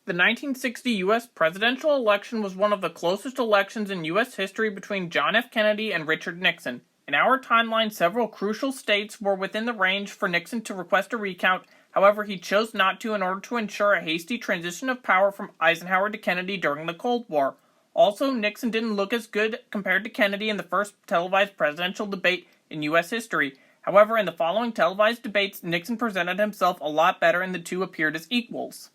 The 1960 U.S. presidential election was one of the closest elections in U.S. history between John F. Kennedy and Richard Nixon. In our timeline, several crucial states were within the range for Nixon to request a recount. However, he chose not to in order to ensure a hasty transition of power from Eisenhower to Kennedy during the Cold War. Also, Nixon didn't look as good compared to Kennedy in the first televised presidential debate in U.S. history. However, in the following televised debates, Nixon presented himself a lot better and the two appeared as equals.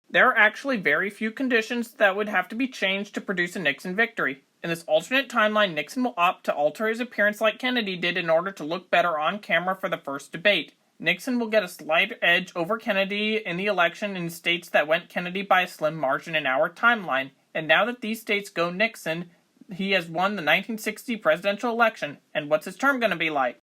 There are actually very few conditions that would have to be changed to produce a Nixon victory. In this alternate timeline, Nixon will opt to alter his appearance like Kennedy did in order to look better on camera for the first debate. Nixon will get a slight edge over Kennedy in the election in states that went Kennedy by a slim margin in our timeline. And now that these states go Nixon, he has won the 1960 presidential election. And what's his term going to be like?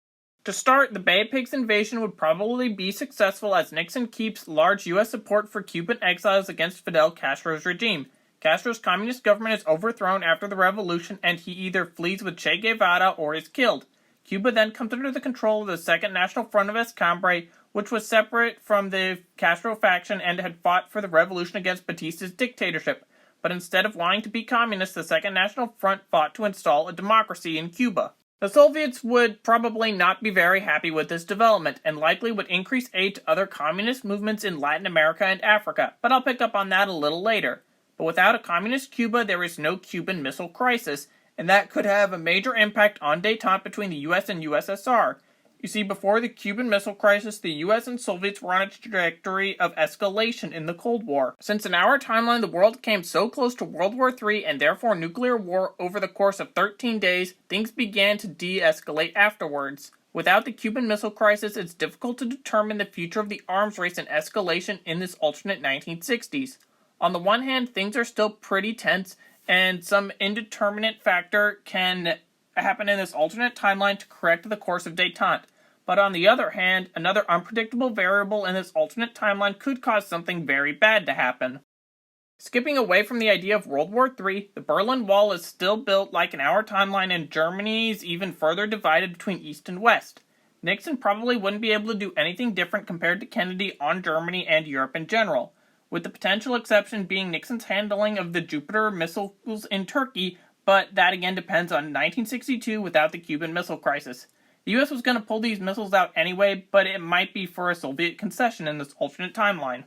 To start, the Bay of Pigs invasion would probably be successful as Nixon keeps large U.S. support for Cuban exiles against Fidel Castro's regime. Castro's communist government is overthrown after the revolution and he either flees with Che Guevara or is killed. Cuba then comes under the control of the Second National Front of Escambre, which was separate from the Castro faction and had fought for the revolution against Batista's dictatorship. But instead of wanting to be communist, the Second National Front fought to install a democracy in Cuba. The Soviets would probably not be very happy with this development, and likely would increase aid to other communist movements in Latin America and Africa, but I'll pick up on that a little later. But without a communist Cuba, there is no Cuban Missile Crisis, and that could have a major impact on détente between the US and USSR. You see, before the Cuban Missile Crisis, the US and Soviets were on a trajectory of escalation in the Cold War. Since in our timeline the world came so close to World War III and therefore nuclear war over the course of 13 days, things began to de-escalate afterwards. Without the Cuban Missile Crisis, it's difficult to determine the future of the arms race and escalation in this alternate 1960s. On the one hand, things are still pretty tense, and some indeterminate factor can happen in this alternate timeline to correct the course of détente. But on the other hand, another unpredictable variable in this alternate timeline could cause something very bad to happen. Skipping away from the idea of World War III, the Berlin Wall is still built like in our timeline and Germany's even further divided between East and West. Nixon probably wouldn't be able to do anything different compared to Kennedy on Germany and Europe in general, with the potential exception being Nixon's handling of the Jupiter missiles in Turkey, but that again depends on 1962 without the Cuban Missile Crisis. The US was going to pull these missiles out anyway, but it might be for a Soviet concession in this alternate timeline.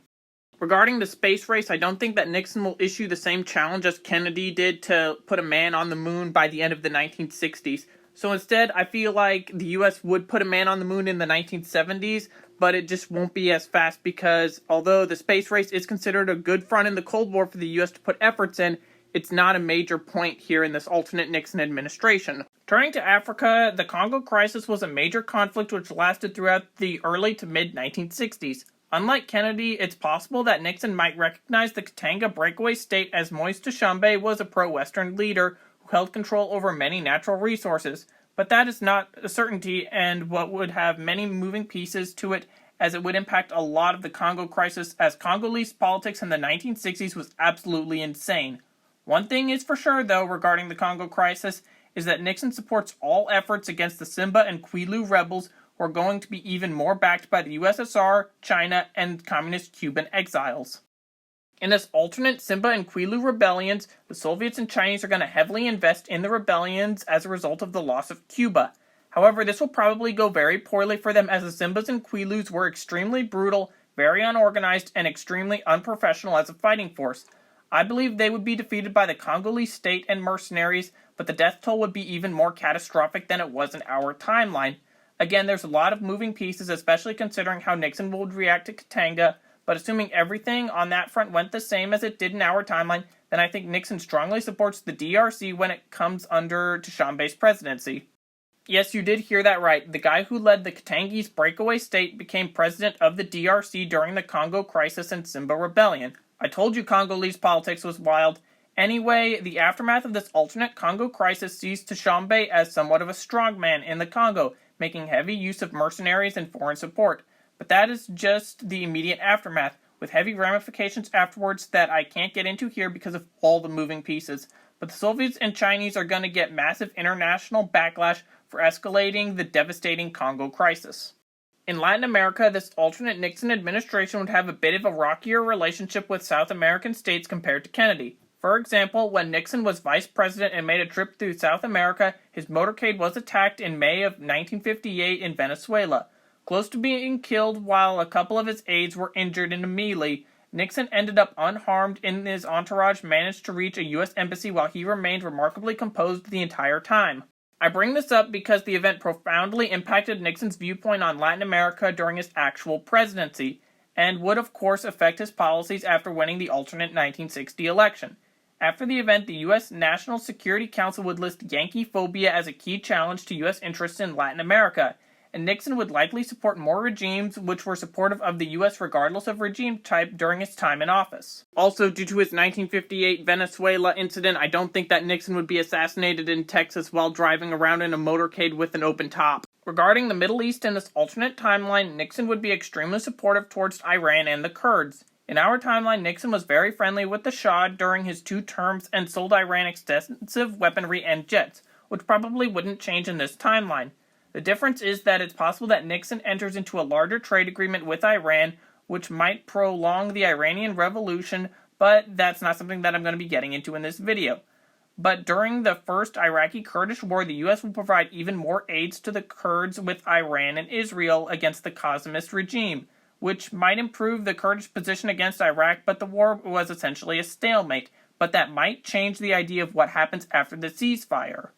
Regarding the space race, I don't think that Nixon will issue the same challenge as Kennedy did to put a man on the moon by the end of the 1960s. So instead, I feel like the US would put a man on the moon in the 1970s, but it just won't be as fast because although the space race is considered a good front in the Cold War for the US to put efforts in, it's not a major point here in this alternate Nixon administration. Turning to Africa, the Congo crisis was a major conflict which lasted throughout the early to mid-1960s. Unlike Kennedy, it's possible that Nixon might recognize the Katanga breakaway state as Moise Tshombe was a pro-Western leader who held control over many natural resources, but that is not a certainty and what would have many moving pieces to it as it would impact a lot of the Congo crisis as Congolese politics in the 1960s was absolutely insane. One thing is for sure, though, regarding the Congo crisis, is that Nixon supports all efforts against the Simba and Kwilu rebels who are going to be even more backed by the USSR, China, and communist Cuban exiles. In this alternate Simba and Kwilu rebellions, the Soviets and Chinese are going to heavily invest in the rebellions as a result of the loss of Cuba. However, this will probably go very poorly for them as the Simbas and Kwilus were extremely brutal, very unorganized, and extremely unprofessional as a fighting force. I believe they would be defeated by the Congolese state and mercenaries, but the death toll would be even more catastrophic than it was in our timeline. Again, there's a lot of moving pieces, especially considering how Nixon would react to Katanga, but assuming everything on that front went the same as it did in our timeline, then I think Nixon strongly supports the DRC when it comes under Tshombe's presidency. Yes, you did hear that right. The guy who led the Katangese breakaway state became president of the DRC during the Congo crisis and Simba rebellion. I told you Congolese politics was wild. Anyway, the aftermath of this alternate Congo crisis sees Tshombe as somewhat of a strongman in the Congo, making heavy use of mercenaries and foreign support. But that is just the immediate aftermath, with heavy ramifications afterwards that I can't get into here because of all the moving pieces. But the Soviets and Chinese are going to get massive international backlash for escalating the devastating Congo crisis. In Latin America, this alternate Nixon administration would have a bit of a rockier relationship with South American states compared to Kennedy. For example, when Nixon was vice president and made a trip through South America, his motorcade was attacked in May of 1958 in Venezuela. Close to being killed while a couple of his aides were injured in a melee, Nixon ended up unharmed and his entourage managed to reach a U.S. embassy while he remained remarkably composed the entire time. I bring this up because the event profoundly impacted Nixon's viewpoint on Latin America during his actual presidency, and would of course affect his policies after winning the alternate 1960 election. After the event, the U.S. National Security Council would list Yankee phobia as a key challenge to U.S. interests in Latin America, and Nixon would likely support more regimes which were supportive of the U.S. regardless of regime type during his time in office. Also, due to his 1958 Venezuela incident, I don't think that Nixon would be assassinated in Texas while driving around in a motorcade with an open top. Regarding the Middle East and this alternate timeline, Nixon would be extremely supportive towards Iran and the Kurds. In our timeline, Nixon was very friendly with the Shah during his 2 terms and sold Iran extensive weaponry and jets, which probably wouldn't change in this timeline. The difference is that it's possible that Nixon enters into a larger trade agreement with Iran, which might prolong the Iranian Revolution, but that's not something that I'm going to be getting into in this video. But during the first Iraqi-Kurdish war, the U.S. will provide even more aids to the Kurds with Iran and Israel against the Qassimist regime, which might improve the Kurdish position against Iraq, but the war was essentially a stalemate. But that might change the idea of what happens after the ceasefire.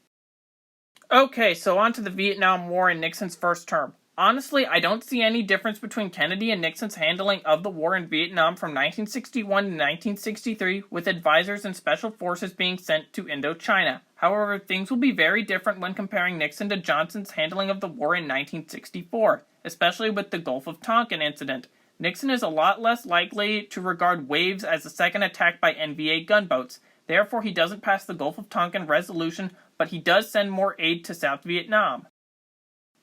Okay, so on to the Vietnam War in Nixon's first term. Honestly, I don't see any difference between Kennedy and Nixon's handling of the war in Vietnam from 1961 to 1963, with advisors and special forces being sent to Indochina. However, things will be very different when comparing Nixon to Johnson's handling of the war in 1964, especially with the Gulf of Tonkin incident. Nixon is a lot less likely to regard waves as a second attack by NVA gunboats. Therefore, he doesn't pass the Gulf of Tonkin resolution, but he does send more aid to South Vietnam.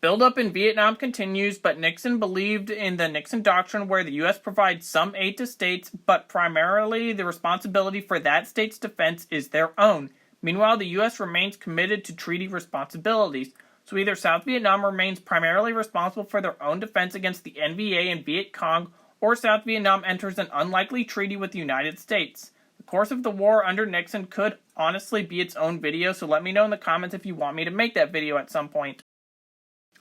Build-up in Vietnam continues, but Nixon believed in the Nixon Doctrine where the U.S. provides some aid to states, but primarily the responsibility for that state's defense is their own. Meanwhile, the U.S. remains committed to treaty responsibilities, so either South Vietnam remains primarily responsible for their own defense against the NVA and Viet Cong, or South Vietnam enters an unlikely treaty with the United States. The course of the war under Nixon could honestly be its own video, so let me know in the comments if you want me to make that video at some point.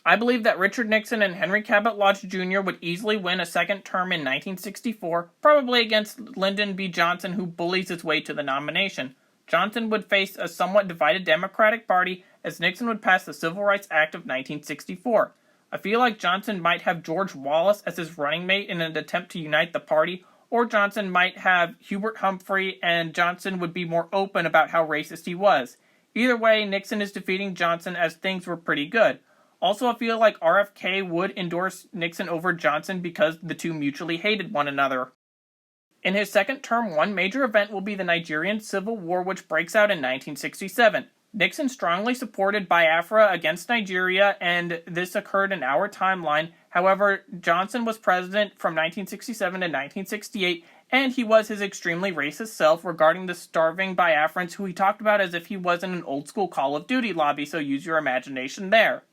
I believe that Richard Nixon and Henry Cabot Lodge Jr. would easily win a second term in 1964, probably against Lyndon B. Johnson, who bullies his way to the nomination. Johnson would face a somewhat divided Democratic Party, as Nixon would pass the Civil Rights Act of 1964. I feel like Johnson might have George Wallace as his running mate in an attempt to unite the party, or Johnson might have Hubert Humphrey, and Johnson would be more open about how racist he was. Either way, Nixon is defeating Johnson as things were pretty good. Also, I feel like RFK would endorse Nixon over Johnson because the two mutually hated one another. In his second term, one major event will be the Nigerian Civil War, which breaks out in 1967. Nixon strongly supported Biafra against Nigeria, and this occurred in our timeline. However, Johnson was president from 1967 to 1968, and he was his extremely racist self regarding the starving Biafrans, who he talked about as if he was in an old-school Call of Duty lobby, so use your imagination there.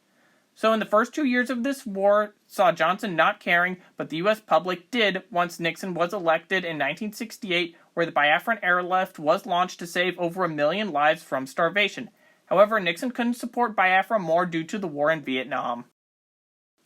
So in the first 2 years of this war, saw Johnson not caring, but the U.S. public did once Nixon was elected in 1968, where the Biafran airlift was launched to save over 1 million lives from starvation. However, Nixon couldn't support Biafra more due to the war in Vietnam.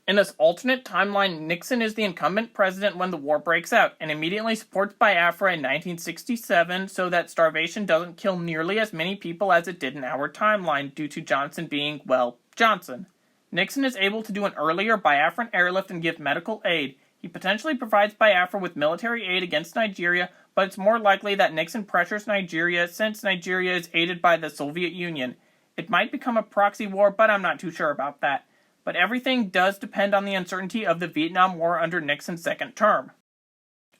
In this alternate timeline, Nixon is the incumbent president when the war breaks out, and immediately supports Biafra in 1967 so that starvation doesn't kill nearly as many people as it did in our timeline due to Johnson being, well, Johnson. Nixon is able to do an earlier Biafran airlift and give medical aid. He potentially provides Biafra with military aid against Nigeria, but it's more likely that Nixon pressures Nigeria since Nigeria is aided by the Soviet Union. It might become a proxy war, but I'm not too sure about that. But everything does depend on the uncertainty of the Vietnam War under Nixon's second term.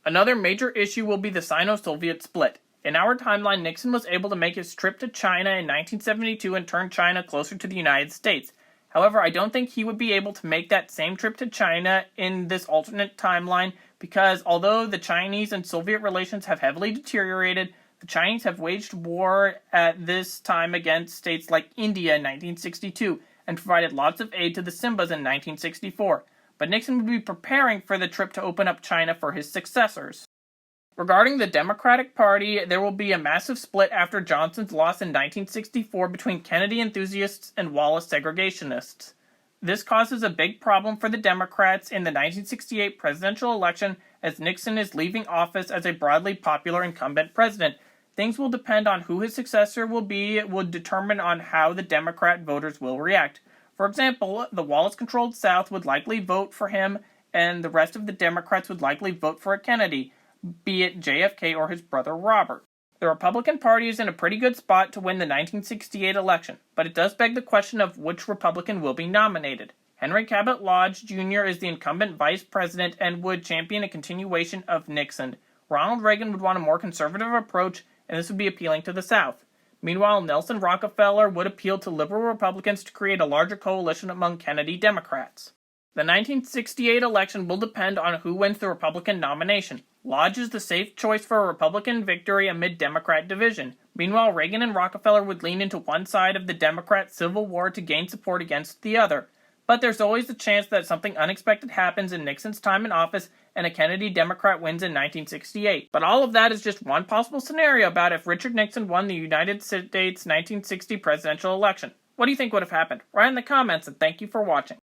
Another major issue will be the Sino-Soviet split. In our timeline, Nixon was able to make his trip to China in 1972 and turn China closer to the United States. However, I don't think he would be able to make that same trip to China in this alternate timeline because although the Chinese and Soviet relations have heavily deteriorated, the Chinese have waged war at this time against states like India in 1962 and provided lots of aid to the Simbas in 1964. but Nixon would be preparing for the trip to open up China for his successors. Regarding the Democratic Party, there will be a massive split after Johnson's loss in 1964 between Kennedy enthusiasts and Wallace segregationists. This causes a big problem for the Democrats in the 1968 presidential election, as Nixon is leaving office as a broadly popular incumbent president. Things will depend on who his successor will be. It will determine on how the Democrat voters will react. For example, the Wallace-controlled South would likely vote for him, and the rest of the Democrats would likely vote for a Kennedy, be it JFK or his brother Robert. The Republican Party is in a pretty good spot to win the 1968 election, but it does beg the question of which Republican will be nominated. Henry Cabot Lodge Jr. is the incumbent vice president and would champion a continuation of Nixon. Ronald Reagan would want a more conservative approach, and this would be appealing to the South. Meanwhile, Nelson Rockefeller would appeal to liberal Republicans to create a larger coalition among Kennedy Democrats. The 1968 election will depend on who wins the Republican nomination. Lodge is the safe choice for a Republican victory amid Democrat division. Meanwhile, Reagan and Rockefeller would lean into one side of the Democrat Civil War to gain support against the other. But there's always the chance that something unexpected happens in Nixon's time in office and a Kennedy Democrat wins in 1968. But all of that is just one possible scenario about if Richard Nixon won the United States 1960 presidential election. What do you think would have happened? Write in the comments, and thank you for watching.